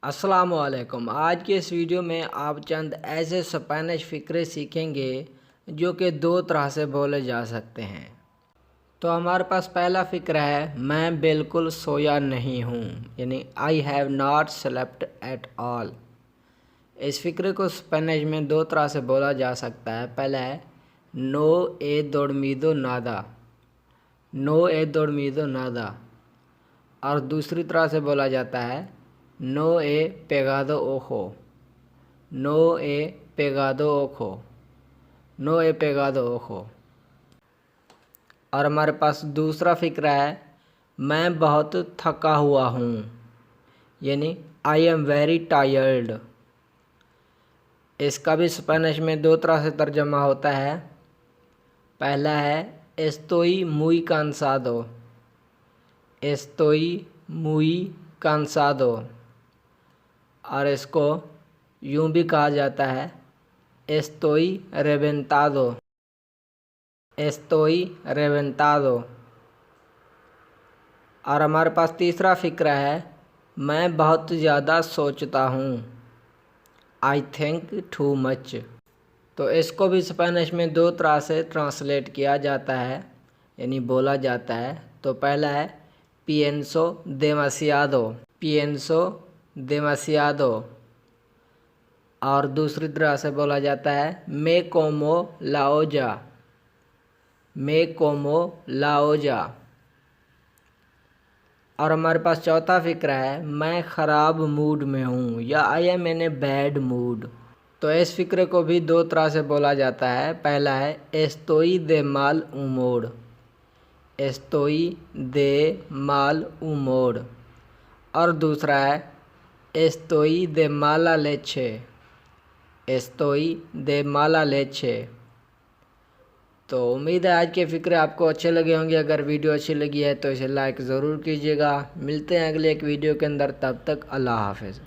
अस्सलाम वालेकुम। आज के इस वीडियो में आप चंद ऐसे स्पेनिश फ़िक्रे सीखेंगे जो कि दो तरह से बोले जा सकते हैं। तो हमारे पास पहला फ़िक्रा है, मैं बिल्कुल सोया नहीं हूँ, यानी I have not slept at all. इस फ़िक्रे को स्पेनिश में दो तरह से बोला जा सकता है। पहला है नो ए dormido नादा, नो ए dormido नादा, और दूसरी तरह से बोला जाता है नो ए पेगादो ओखो, नो ए पेगादो ओखो, नो ए पेगादो ओखो। और हमारे पास दूसरा फ़िक्रा है, मैं बहुत थका हुआ हूँ, यानी आई एम वेरी टायर्ड। इसका भी स्पेनिश में दो तरह से तर्जमा होता है। पहला है एस्तोई मुई cansado, एस्तोई मुई cansado, और इसको यूं भी कहा जाता है एस्तोई रेवेंतादो, एस्तोई रेवेंतादो। और हमारे पास तीसरा फ़िक्रा है, मैं बहुत ज़्यादा सोचता हूँ, आई थिंक टू मच। तो इसको भी स्पेनिश में दो तरह से ट्रांसलेट किया जाता है, यानी बोला जाता है। तो पहला है पिएंसो demasiado, पिएंसो demasiado, और दूसरी तरह से बोला जाता है me como la olla, me como la olla। और हमारे पास चौथा फ़िक्रा है, मैं ख़राब मूड में हूँ, या I am in a bad mood. तो इस फ़िक्रे को भी दो तरह से बोला जाता है। पहला है estoy de mal humor, estoy de mal humor, और दूसरा है estoy de mala leche, estoy de mala leche। तो उम्मीद है आज के फ़िक्रे आपको अच्छे लगे होंगे। अगर वीडियो अच्छी लगी है तो इसे लाइक ज़रूर कीजिएगा। मिलते हैं अगले एक वीडियो के अंदर, तब तक अल्लाह हाफ़िज़।